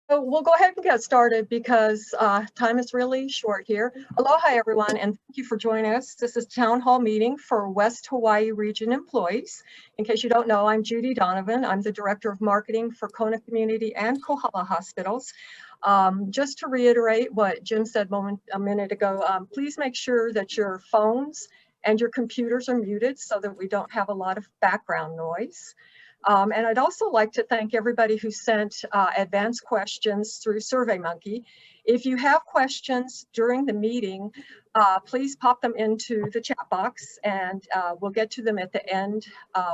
So we'll go ahead and get started because time is really short here. Aloha, everyone, and thank you for joining us. This is Town Hall meeting for West Hawaii Region employees. In case you don't know, I'm Judy Donovan. I'm the Director of Marketing for Kona Community and Kohala Hospitals. Just to reiterate what Jim said a minute ago, please make sure that your phones and your computers are muted so that we don't have a lot of background noise. And I'd also like to thank everybody who sent advanced questions through SurveyMonkey. If you have questions during the meeting, please pop them into the chat box and we'll get to them at the end,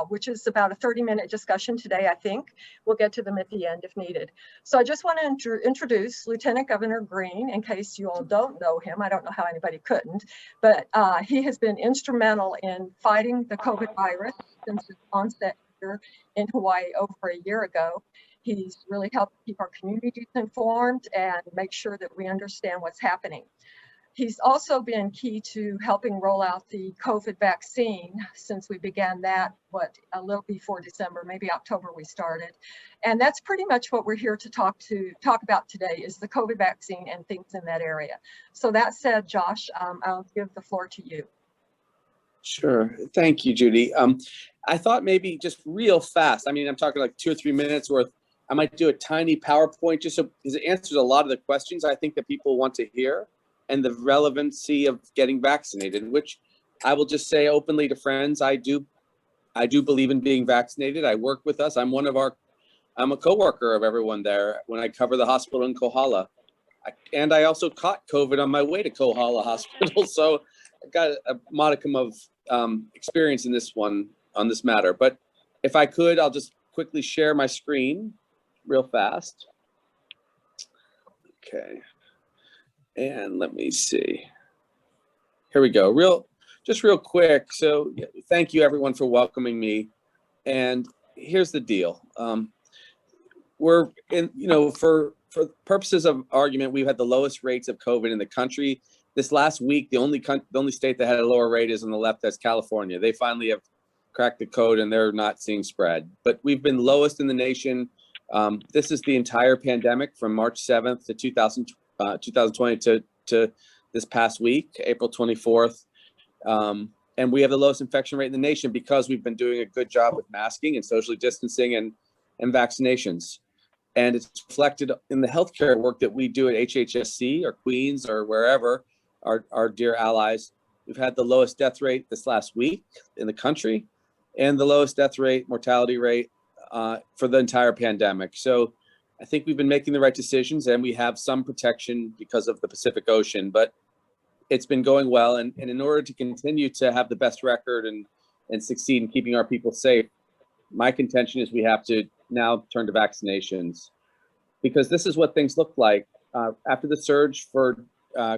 which is about a 30-minute discussion today, I think. We'll get to them at the end if needed. So I just want to introduce Lieutenant Governor Green, in case you all don't know him. I don't know how anybody couldn't, but he has been instrumental in fighting the COVID virus since its onset in Hawaii over a year ago. He's really helped keep our communities informed and make sure that we understand what's happening. He's also been key to helping roll out the COVID vaccine since we began that, a little before December, maybe October we started. And that's pretty much what we're here to talk about today is the COVID vaccine and things in that area. So that said, Josh, I'll give the floor to you. Sure. Thank you, Judy. I thought maybe just real fast, I mean, I'm talking like 2 or 3 minutes worth. I might do a tiny PowerPoint just so because it answers a lot of the questions I think that people want to hear and the relevancy of getting vaccinated, which I will just say openly to friends, I do believe in being vaccinated. I work with us. I'm a coworker of everyone there when I cover the hospital in Kohala. And I also caught COVID on my way to Kohala Hospital. So I got a modicum of experience in on this matter. But if I could, I'll just quickly share my screen real fast. Okay. And let me see. Here we go. Real quick. So thank you everyone for welcoming me. And here's the deal. We're in, for purposes of argument, we've had the lowest rates of COVID in the country. This last week, the only state that had a lower rate is on the left, that's California. They finally have cracked the code and they're not seeing spread. But we've been lowest in the nation. This is the entire pandemic from March 7th to 2020 to this past week, April 24th. And we have the lowest infection rate in the nation because we've been doing a good job with masking and socially distancing and vaccinations. And it's reflected in the healthcare work that we do at HHSC or Queens or wherever, our dear allies. We've had the lowest death rate this last week in the country and the lowest death rate, mortality rate for the entire pandemic. So I think we've been making the right decisions and we have some protection because of the Pacific Ocean, but it's been going well. And in order to continue to have the best record and succeed in keeping our people safe, my contention is we have to now turn to vaccinations because this is what things look like. After the surge for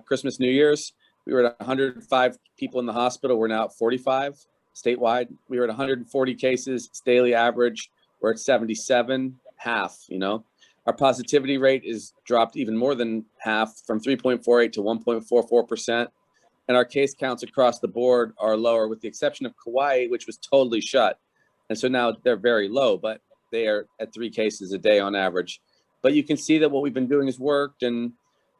Christmas, New Year's, we were at 105 people in the hospital. We're now at 45 statewide. We were at 140 cases, it's daily average. We're at 77, half, Our positivity rate is dropped even more than half from 3.48 to 1.44%. And our case counts across the board are lower with the exception of Kauai, which was totally shut. And so now they're very low, but they are at 3 cases a day on average. But you can see that what we've been doing has worked and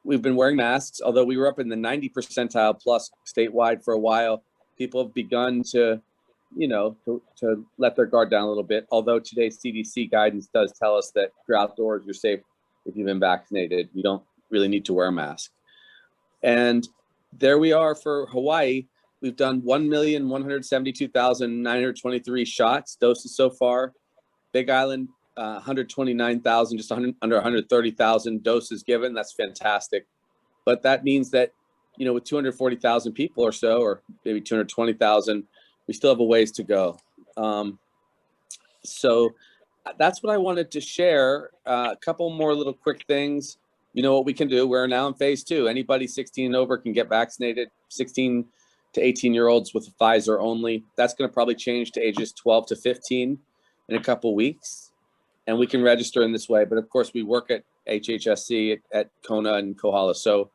we've been wearing masks, although we were up in the 90 percentile plus statewide for a while. People have begun to let their guard down a little bit. Although today's CDC guidance does tell us that if you're outdoors, you're safe if you've been vaccinated. You don't really need to wear a mask. And there we are for Hawaii. We've done 1,172,923 shots, doses so far. Big Island, 129,000, just under 130,000 doses given. That's fantastic. But that means that, with 240,000 people or so, or maybe 220,000, we still have a ways to go. So that's what I wanted to share. A couple more little quick things. You know what we can do. We're now in phase 2. Anybody 16 and over can get vaccinated. 16 to 18-year-olds with Pfizer only. That's going to probably change to ages 12 to 15 in a couple weeks. And we can register in this way. But of course, we work at HHSC at Kona and Kohala, so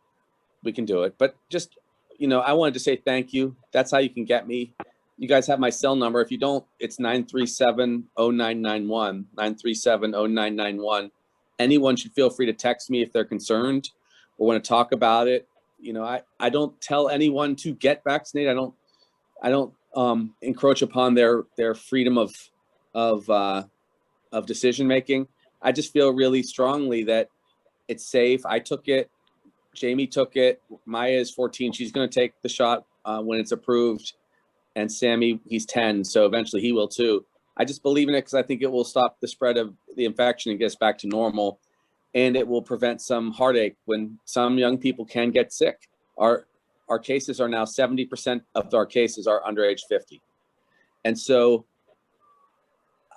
we can do it. But just, I wanted to say thank you. That's how you can get me. You guys have my cell number. If you don't, it's 937-0991, 937-0991. anyone should feel free to text me if they're concerned or want to talk about it. You know, I don't tell anyone to get vaccinated. I don't encroach upon their freedom of decision making. I just feel really strongly that it's safe. I took it. Jamie took it. Maya is 14. She's going to take the shot when it's approved. And Sammy, he's 10. So eventually he will too. I just believe in it because I think it will stop the spread of the infection and get us back to normal. And it will prevent some heartache when some young people can get sick. Our cases are now 70% of our cases are under age 50. And so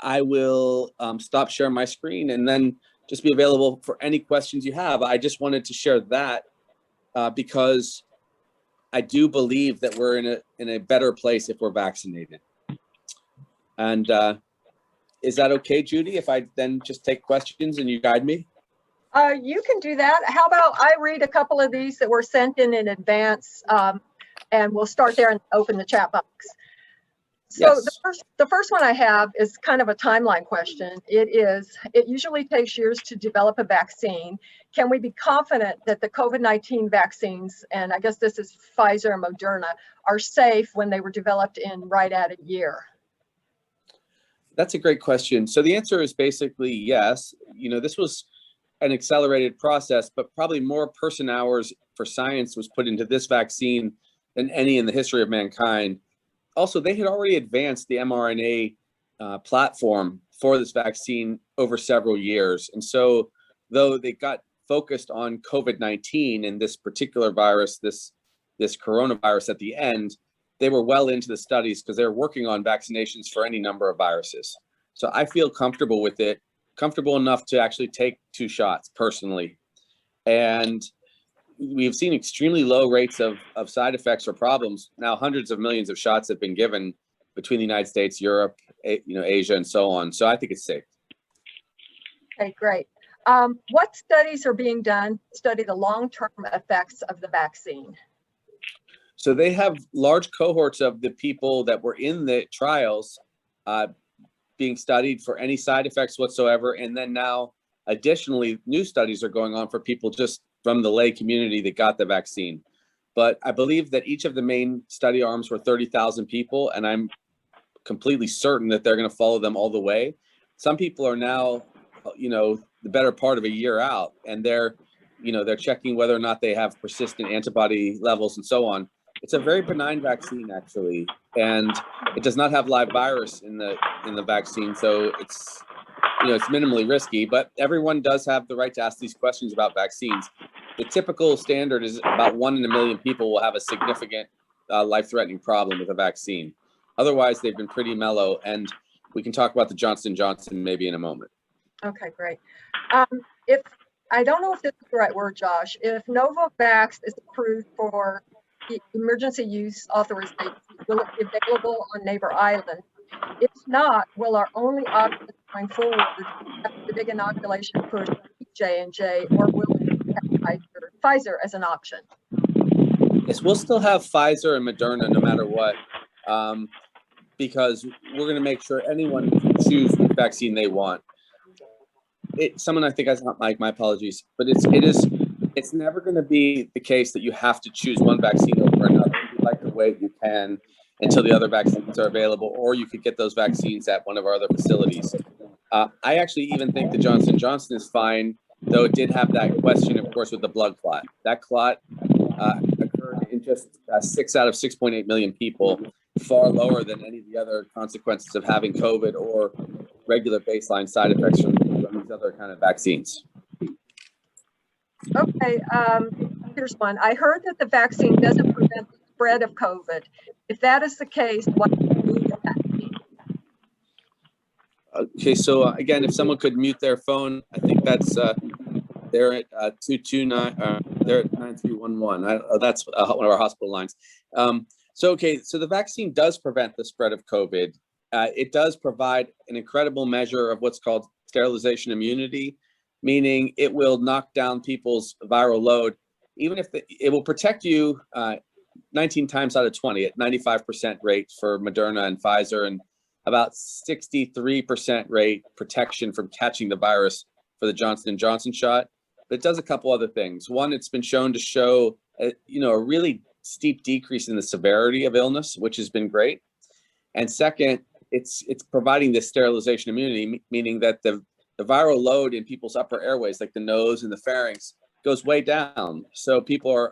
I will stop sharing my screen and then just be available for any questions you have. I just wanted to share that because I do believe that we're in a better place if we're vaccinated. And is that okay, Judy, if I then just take questions and you guide me? You can do that. How about I read a couple of these that were sent in advance, and we'll start there and open the chat box. So Yes. the first one I have is kind of a timeline question. It usually takes years to develop a vaccine. Can we be confident that the COVID-19 vaccines, and I guess this is Pfizer and Moderna, are safe when they were developed in right at a year? That's a great question. So the answer is basically yes. You know, this was an accelerated process, but probably more person hours for science was put into this vaccine than any in the history of mankind. Also, they had already advanced the mRNA platform for this vaccine over several years. And so though they got focused on COVID-19 and this particular virus, this coronavirus at the end, they were well into the studies because they're working on vaccinations for any number of viruses. So I feel comfortable with it, comfortable enough to actually take 2 shots personally. And we've seen extremely low rates of side effects or problems. Now, hundreds of millions of shots have been given between the United States, Europe, Asia, and so on. So I think it's safe. Okay, great. What studies are being done to study the long-term effects of the vaccine? So they have large cohorts of the people that were in the trials being studied for any side effects whatsoever. And then now, additionally, new studies are going on for people just from the lay community that got the vaccine. But I believe that each of the main study arms were 30,000 people, and I'm completely certain that they're going to follow them all the way. Some people are now, the better part of a year out, and they're checking whether or not they have persistent antibody levels and so on. It's a very benign vaccine, actually, and it does not have live virus in the vaccine, so it's minimally risky. But everyone does have the right to ask these questions about vaccines. The typical standard is about 1 in a million people will have a significant life-threatening problem with a vaccine. Otherwise, they've been pretty mellow, and we can talk about the Johnson & Johnson maybe in a moment. Okay, great. If I don't know if this is the right word, Josh, if Novavax is approved for emergency use authorization, will it be available on Neighbor Island? If not, will our only option going forward have the big inoculation push J&J, or will we have Pfizer as an option? Yes, we'll still have Pfizer and Moderna no matter what, because we're going to make sure anyone can choose which vaccine they want. Someone I think has not my apologies, but it's never going to be the case that you have to choose one vaccine over another. If you'd like to wait, you can until the other vaccines are available, or you could get those vaccines at one of our other facilities. I actually even think the Johnson & Johnson is fine, though it did have that question, of course, with the blood clot. That clot occurred in just 6 out of 6.8 million people, far lower than any of the other consequences of having COVID or regular baseline side effects from these other kind of vaccines. Okay, here's one. I heard that the vaccine doesn't prevent the spread of COVID. If that is the case, what do you need a vaccine? Okay, so again, if someone could mute their phone, I think that's they're at 229. They're at 9311. That's one of our hospital lines. So the vaccine does prevent the spread of COVID. It does provide an incredible measure of what's called sterilization immunity, meaning it will knock down people's viral load, even if it will protect you 19 times out of 20 at 95% rate for Moderna and Pfizer, and about 63% rate protection from catching the virus for the Johnson & Johnson shot, but it does a couple other things. One, it's been shown to show, a really steep decrease in the severity of illness, which has been great. And second, it's providing this sterilization immunity, meaning that the viral load in people's upper airways, like the nose and the pharynx, goes way down. So people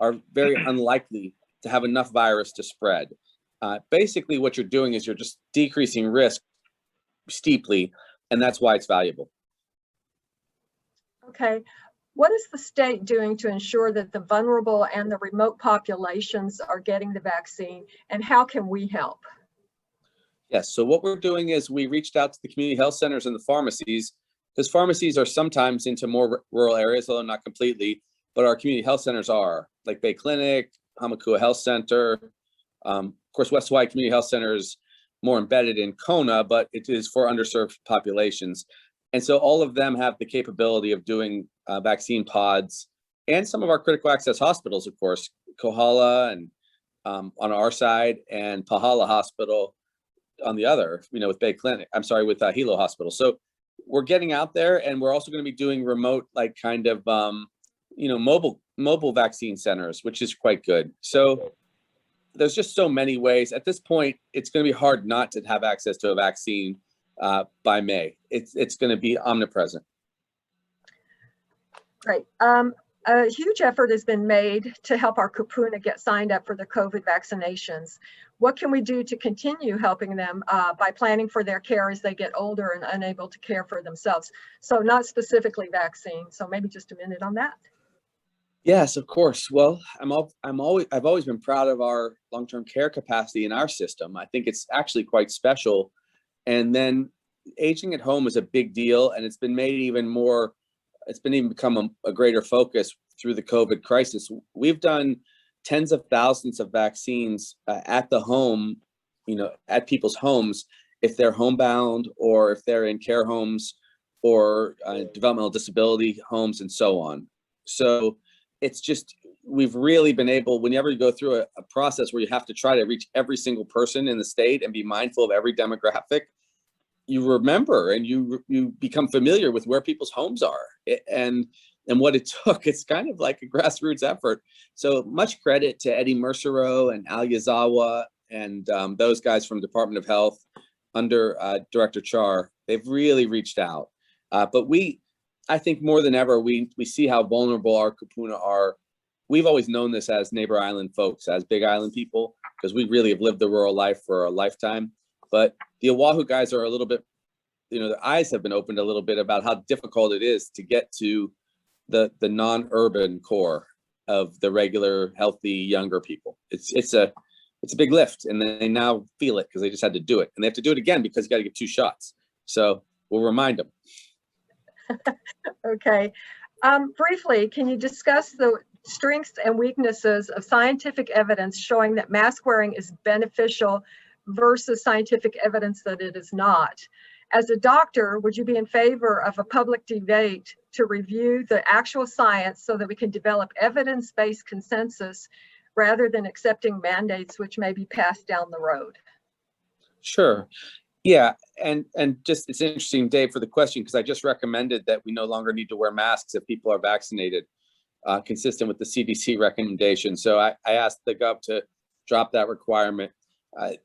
are very unlikely to have enough virus to spread. Basically, what you're doing is you're just decreasing risk steeply, and that's why it's valuable. Okay. What is the state doing to ensure that the vulnerable and the remote populations are getting the vaccine, and how can we help? Yes, so what we're doing is we reached out to the community health centers and the pharmacies, because pharmacies are sometimes into more rural areas, although not completely, but our community health centers are, like Bay Clinic, Hamakua Health Center. Of course, West Hawaii Community Health Center is more embedded in Kona, but it is for underserved populations. And so all of them have the capability of doing vaccine pods, and some of our critical access hospitals, of course, Kohala and on our side, and Kohala Hospital on the other, with Bay Clinic, with Hilo Hospital. So we're getting out there, and we're also going to be doing remote, like kind of, mobile vaccine centers, which is quite good. So there's just so many ways. At this point, it's going to be hard not to have access to a vaccine by May. It's going to be omnipresent. Great. A huge effort has been made to help our kupuna get signed up for the COVID vaccinations. What can we do to continue helping them by planning for their care as they get older and unable to care for themselves? So not specifically vaccines. So maybe just a minute on that. Yes, of course. Well, I've always been proud of our long-term care capacity in our system. I think it's actually quite special. And then aging at home is a big deal, and it's been become a greater focus through the COVID crisis. We've done tens of thousands of vaccines at the home, at people's homes, if they're homebound or if they're in care homes or developmental disability homes and so on. So it's just, we've really been able, whenever you go through a process where you have to try to reach every single person in the state and be mindful of every demographic, you remember and you become familiar with where people's homes are and what it took. It's kind of like a grassroots effort. So much credit to Eddie Mercereau and Al Yazawa and those guys from Department of Health under Director Char. They've really reached out. But I think more than ever, we see how vulnerable our kupuna are. We've always known this as neighbor island folks, as Big Island people, because we really have lived the rural life for a lifetime. But the Oahu guys are a little bit, their eyes have been opened a little bit about how difficult it is to get to the non-urban core of the regular, healthy, younger people. It's a big lift, and they now feel it because they just had to do it. And they have to do it again because you got to get 2 shots. So we'll remind them. Okay. Briefly, can you discuss the strengths and weaknesses of scientific evidence showing that mask wearing is beneficial versus scientific evidence that it is not? As a doctor, would you be in favor of a public debate to review the actual science so that we can develop evidence-based consensus rather than accepting mandates which may be passed down the road? Sure. Yeah, and just, it's interesting, Dave, for the question, because I just recommended that we no longer need to wear masks if people are vaccinated, consistent with the CDC recommendation. So I asked the Gov to drop that requirement.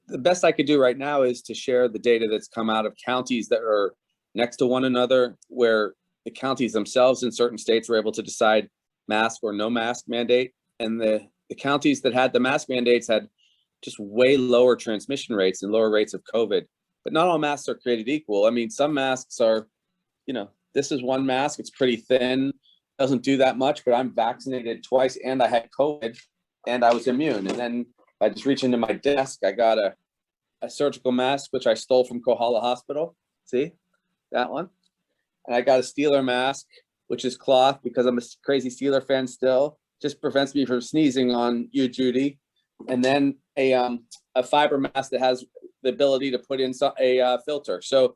The best I could do right now is to share the data that's come out of counties that are next to one another, where the counties themselves in certain states were able to decide mask or no mask mandate. And the counties that had the mask mandates had just way lower transmission rates and lower rates of COVID. But not all masks are created equal. I mean, some masks are, this is one mask, it's pretty thin, doesn't do that much, but I'm vaccinated twice and I had COVID and I was immune. And then I just reach into my desk, I got a surgical mask, which I stole from Kohala Hospital. See that one? And I got a Steeler mask, which is cloth because I'm a crazy Steeler fan still. Just prevents me from sneezing on you, Judy. And then a fiber mask that has the ability to put in a filter. So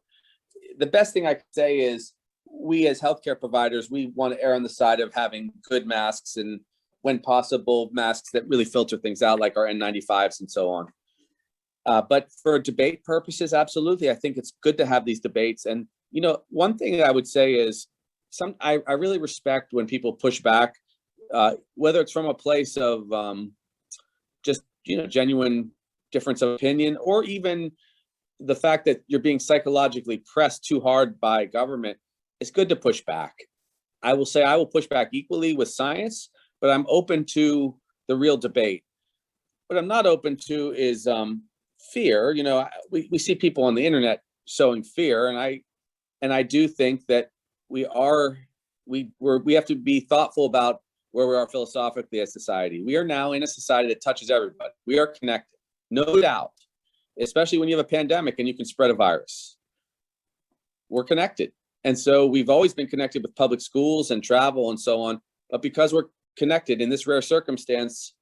the best thing I could say is we as healthcare providers, we want to err on the side of having good masks and, when possible, masks that really filter things out, like our N95s and so on. But for debate purposes, absolutely, I think it's good to have these debates. And, one thing I would say is I really respect when people push back, whether it's from a place of just, genuine difference of opinion, or even the fact that you're being psychologically pressed too hard by government. It's good to push back. I will say I will push back equally with science, but I'm open to the real debate. What I'm not open to is fear. We see people on the internet showing fear, and I do think that we have to be thoughtful about where we are philosophically as society. We are now in a society that touches everybody. We are connected, no doubt, especially when you have a pandemic and you can spread a virus. We're connected. And so we've always been connected with public schools and travel and so on. But because we're connected in this rare circumstance,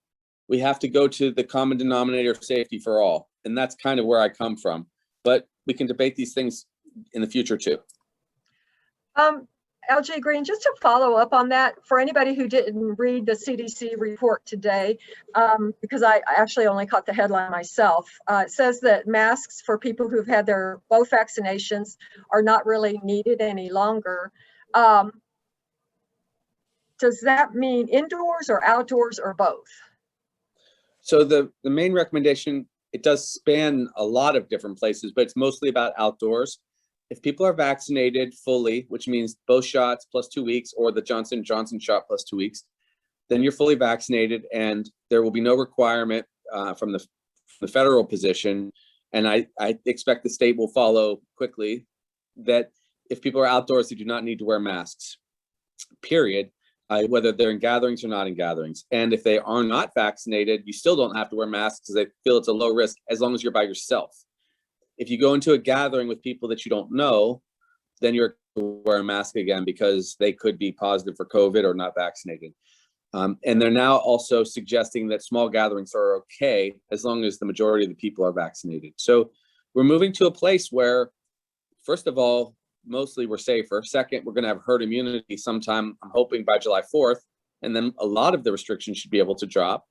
we have to go to the common denominator of safety for all. And that's kind of where I come from. But we can debate these things in the future too. LJ Green, just to follow up on that, for anybody who didn't read the CDC report today, because I actually only caught the headline myself, it says that masks for people who've had their both vaccinations are not really needed any longer. Does that mean indoors or outdoors or both? So the main recommendation, it does span a lot of different places, but it's mostly about outdoors. If people are vaccinated fully, which means both shots plus 2 weeks, or the Johnson & Johnson shot plus 2 weeks, then you're fully vaccinated, and there will be no requirement from the federal position. And I expect the state will follow quickly, that if people are outdoors, they do not need to wear masks, period, whether they're in gatherings or not in gatherings. And if they are not vaccinated, you still don't have to wear masks because they feel it's a low risk as long as you're by yourself. If you go into a gathering with people that you don't know, then you're to wear a mask again because they could be positive for COVID or not vaccinated. And they're now also suggesting that small gatherings are okay as long as the majority of the people are vaccinated. So we're moving to a place where, first of all, mostly we're safer. Second, we're going to have herd immunity sometime, I'm hoping by July 4th. And then a lot of the restrictions should be able to drop,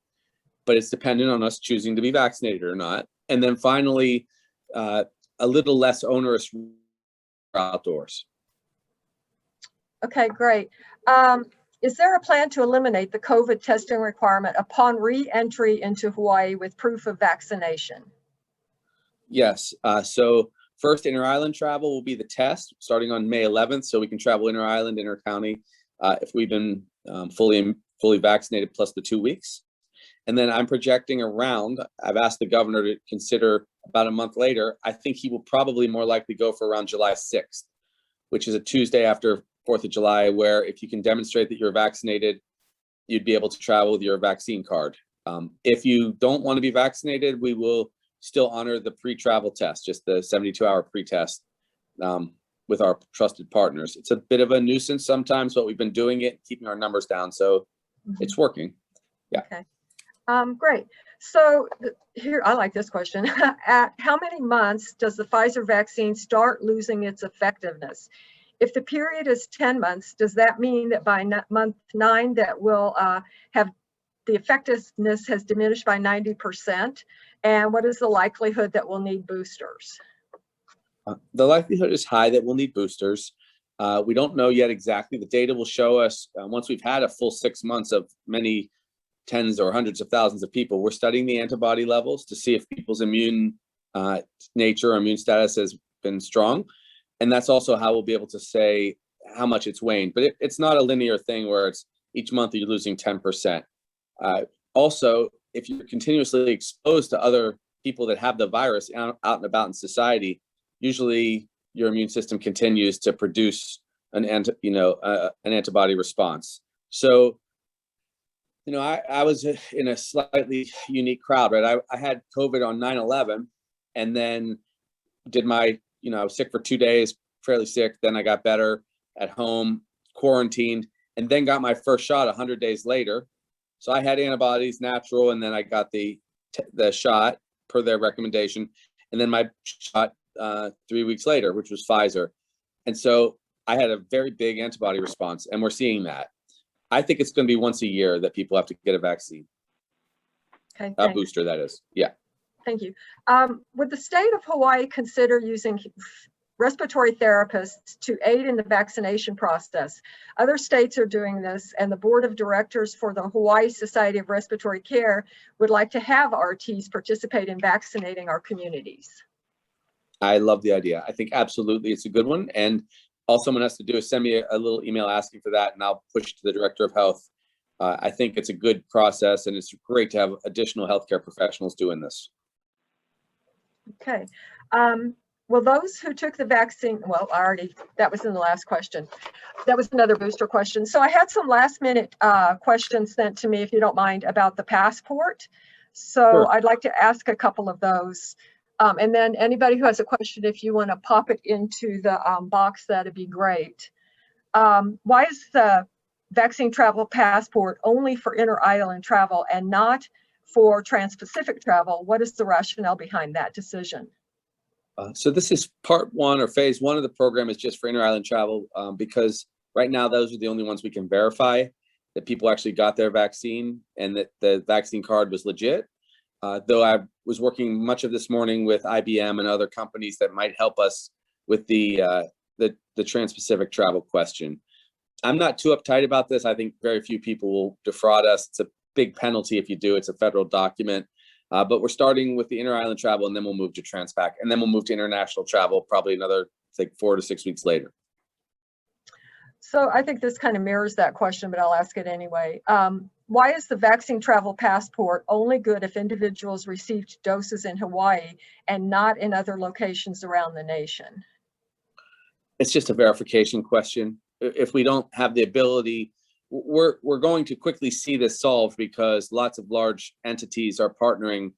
but it's dependent on us choosing to be vaccinated or not. And then finally, a little less onerous outdoors. Okay, great. Is there a plan to eliminate the COVID testing requirement upon re-entry into Hawaii with proof of vaccination? Yes. So first, inter-island travel will be the test starting on May 11th, so we can travel inter-island, inter-county if we've been fully vaccinated plus the 2 weeks. And then I'm projecting around, I've asked the governor to consider about a month later, I think he will probably more likely go for around July 6th, which is a Tuesday after 4th of July, where if you can demonstrate that you're vaccinated, you'd be able to travel with your vaccine card. If you don't want to be vaccinated, we will still honor the pre-travel test, just the 72-hour pre-test with our trusted partners. It's a bit of a nuisance sometimes, but we've been doing it, keeping our numbers down, so it's working. Yeah. Okay. Great. So here, I like this question. At how many months does the Pfizer vaccine start losing its effectiveness? If the period is 10 months, does that mean that by month 9 that will have the effectiveness has diminished by 90%? And what is the likelihood that we'll need boosters? The likelihood is high that we'll need boosters. We don't know yet exactly. The data will show us once we've had a full 6 months of many tens or hundreds of thousands of people. We're studying the antibody levels to see if people's immune nature or immune status has been strong. And that's also how we'll be able to say how much it's waned. But it's not a linear thing where it's each month you're losing 10%. Also, if you're continuously exposed to other people that have the virus out and about in society, usually your immune system continues to produce an antibody response. So, I was in a slightly unique crowd, right? I had COVID on 9/11 and then did I was sick for 2 days, fairly sick. Then I got better at home, quarantined, and then got my first shot 100 days later. So I had antibodies, natural, and then I got the shot per their recommendation. And then my shot 3 weeks later, which was Pfizer. And so I had a very big antibody response, and we're seeing that. I think it's going to be once a year that people have to get a vaccine. Okay, a booster, that is. Yeah. Thank you. Would the state of Hawaii consider using respiratory therapists to aid in the vaccination process. Other states are doing this, and the board of directors for the Hawaii Society of Respiratory Care would like to have RTs participate in vaccinating our communities. I love the idea. I think absolutely it's a good one. And all someone has to do is send me a little email asking for that, and I'll push to the director of health. I think it's a good process, and it's great to have additional healthcare professionals doing this. Okay. Well, those who took the vaccine, well, that was in the last question. That was another booster question. So I had some last minute questions sent to me, if you don't mind, about the passport. So Sure. I'd like to ask a couple of those. And then anybody who has a question, if you want to pop it into the box, that'd be great. Why is the vaccine travel passport only for inter-island travel and not for trans-Pacific travel? What is the rationale behind that decision? So this is part one, or phase one of the program, is just for inter-island travel, because right now those are the only ones we can verify that people actually got their vaccine and that the vaccine card was legit. Though I was working much of this morning with IBM and other companies that might help us with the trans-Pacific travel question. I'm not too uptight about this. I think very few people will defraud us. It's a big penalty if you do. It's a federal document. But we're starting with the inter-island travel, and then we'll move to Transpac, and then we'll move to international travel probably another, like, 4 to 6 weeks later. So I think this kind of mirrors that question, but I'll ask it anyway. Why is the vaccine travel passport only good if individuals received doses in Hawaii and not in other locations around the nation? It's just a verification question. If we don't have the ability, we're going to quickly see this solved, because lots of large entities are partnering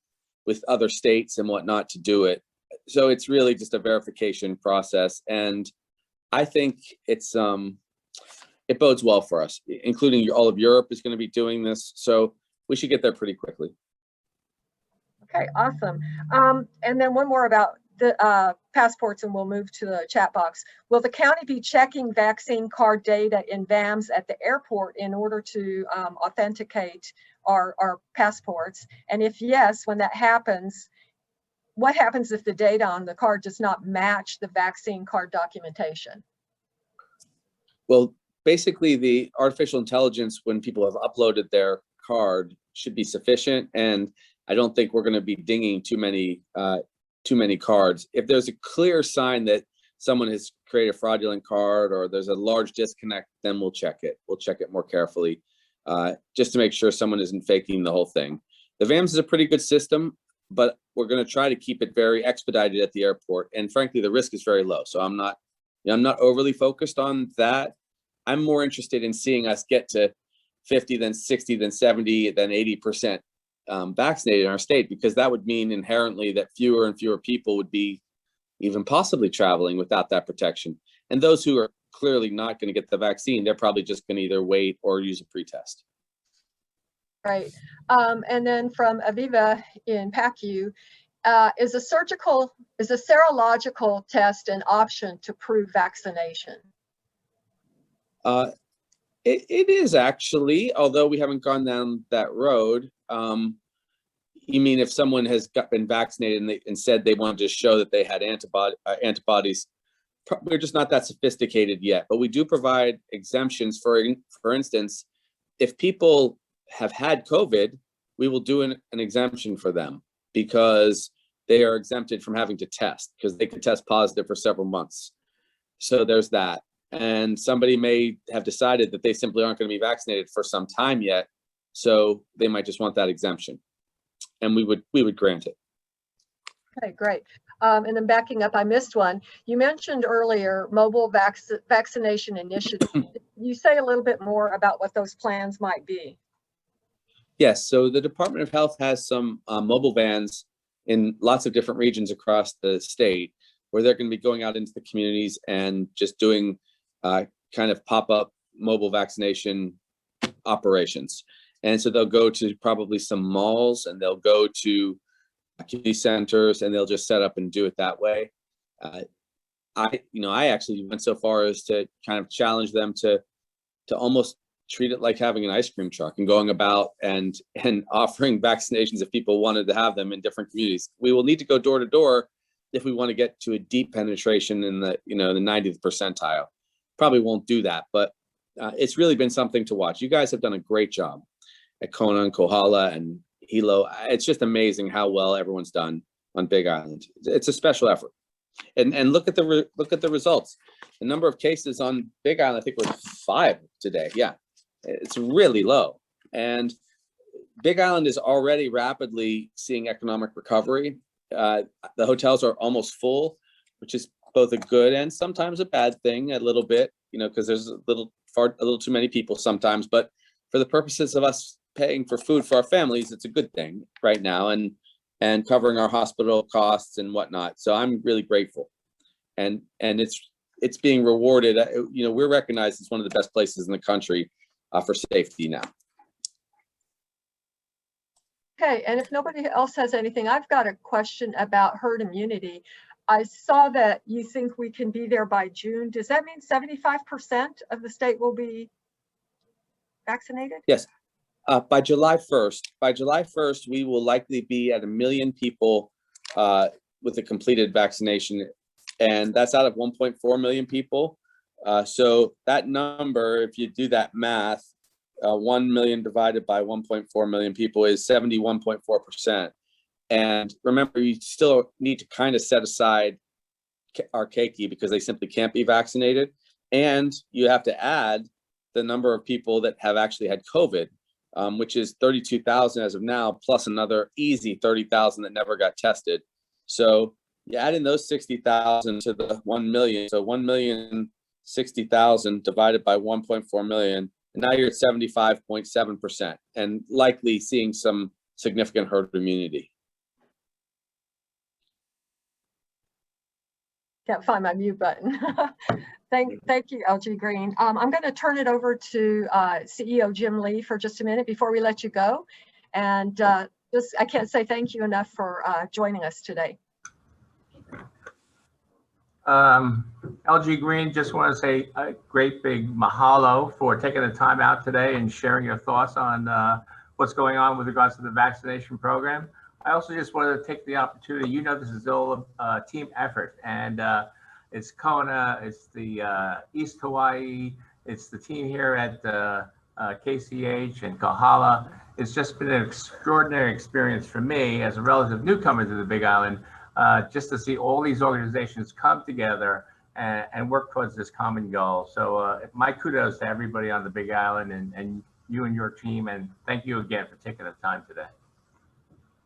with other states and whatnot to do it. So it's really just a verification process, and I think it's it bodes well for us, including all of Europe is going to be doing this, so we should get there pretty quickly. Okay, awesome. And then one more about the passports, and we'll move to the chat box. Will the county be checking vaccine card data in VAMs at the airport in order to authenticate our passports? And if yes, when that happens, what happens if the data on the card does not match the vaccine card documentation? Well, basically the artificial intelligence, when people have uploaded their card, should be sufficient, and I don't think we're going to be dinging too many cards. If there's a clear sign that someone has created a fraudulent card or there's a large disconnect, then we'll check it. We'll check it more carefully, just to make sure someone isn't faking the whole thing. The VAMS is a pretty good system, but we're going to try to keep it very expedited at the airport. And frankly, the risk is very low. So I'm not overly focused on that. I'm more interested in seeing us get to 50, then 60, then 70, then 80% vaccinated in our state, because that would mean inherently that fewer and fewer people would be even possibly traveling without that protection. And those who are clearly not going to get the vaccine, they're probably just going to either wait or use a pretest. Right. And then from Aviva in PACU, is a serological test an option to prove vaccination? It is actually, although we haven't gone down that road. You mean if someone has been vaccinated and said they wanted to show that they had antibodies? We're just not that sophisticated yet, but we do provide exemptions. For instance, if people have had COVID, we will do an exemption for them because they are exempted from having to test, because they could test positive for several months. So there's that. And somebody may have decided that they simply aren't going to be vaccinated for some time yet, so they might just want that exemption, and we would grant it. Okay, great. And then backing up, I missed one. You mentioned earlier mobile vaccination initiative. You say a little bit more about what those plans might be? Yes, so the Department of Health has some mobile vans in lots of different regions across the state, where they're going to be going out into the communities and just doing kind of pop-up mobile vaccination operations. And so they'll go to probably some malls, and they'll go to community centers, and they'll just set up and do it that way. I actually went so far as to kind of challenge them to almost treat it like having an ice cream truck and going about and offering vaccinations if people wanted to have them in different communities. We will need to go door to door if we want to get to a deep penetration in the, the 90th percentile. Probably won't do that, but it's really been something to watch. You guys have done a great job at Kona and Kohala and Hilo. It's just amazing how well everyone's done on Big Island. It's a special effort. And look at the results. The number of cases on Big Island, I think, was 5 today. Yeah, it's really low. And Big Island is already rapidly seeing economic recovery. The hotels are almost full, which is both a good and sometimes a bad thing, a little bit, because there's a little too many people sometimes. But for the purposes of us paying for food for our families, it's a good thing right now, and covering our hospital costs and whatnot. So I'm really grateful, and it's being rewarded. We're recognized as one of the best places in the country for safety now. Okay, and if nobody else has anything, I've got a question about herd immunity. I saw that you think we can be there by June. Does that mean 75% of the state will be vaccinated? Yes. By July 1st, we will likely be at 1 million people with a completed vaccination, and that's out of 1.4 million people. So that number, if you do that math, 1 million divided by 1.4 million people is 71.4%. And remember, you still need to kind of set aside our keiki because they simply can't be vaccinated. And you have to add the number of people that have actually had COVID, which is 32,000 as of now, plus another easy 30,000 that never got tested. So you add in those 60,000 to the 1 million. So 1,060,000 divided by 1.4 million. And now you're at 75.7% and likely seeing some significant herd immunity. Can't find my mute button. Thank you, LG Green. I'm going to turn it over to CEO Jim Lee for just a minute before we let you go. And I can't say thank you enough for joining us today. LG Green, just want to say a great big mahalo for taking the time out today and sharing your thoughts on what's going on with regards to the vaccination program. I also just wanted to take the opportunity, this is all a team effort, and it's Kona, it's the East Hawaii, it's the team here at KCH and Kohala. It's just been an extraordinary experience for me as a relative newcomer to the Big Island, just to see all these organizations come together and work towards this common goal. So my kudos to everybody on the Big Island and you and your team, and thank you again for taking the time today.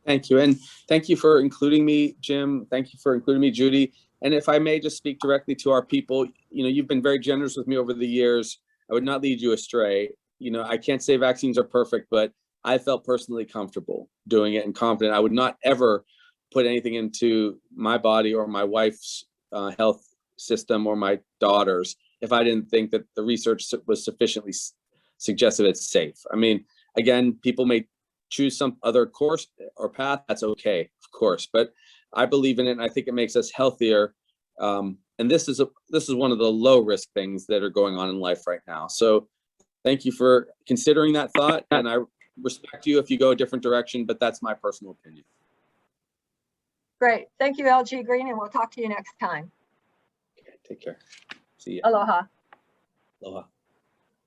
Thank you. And thank you for including me, Jim. Thank you for including me, Judy. And if I may just speak directly to our people, you've been very generous with me over the years. I would not lead you astray. I can't say vaccines are perfect, but I felt personally comfortable doing it and confident. I would not ever put anything into my body or my wife's health system or my daughter's if I didn't think that the research was sufficiently suggestive it's safe. I mean, again, people may choose some other course or path. That's okay, of course, but I believe in it, and I think it makes us healthier. And this is one of the low risk things that are going on in life right now. So thank you for considering that thought, and I respect you if you go a different direction, but that's my personal opinion. Great. Thank you, LG Green, and we'll talk to you next time. Okay, take care. See you. Aloha. Aloha.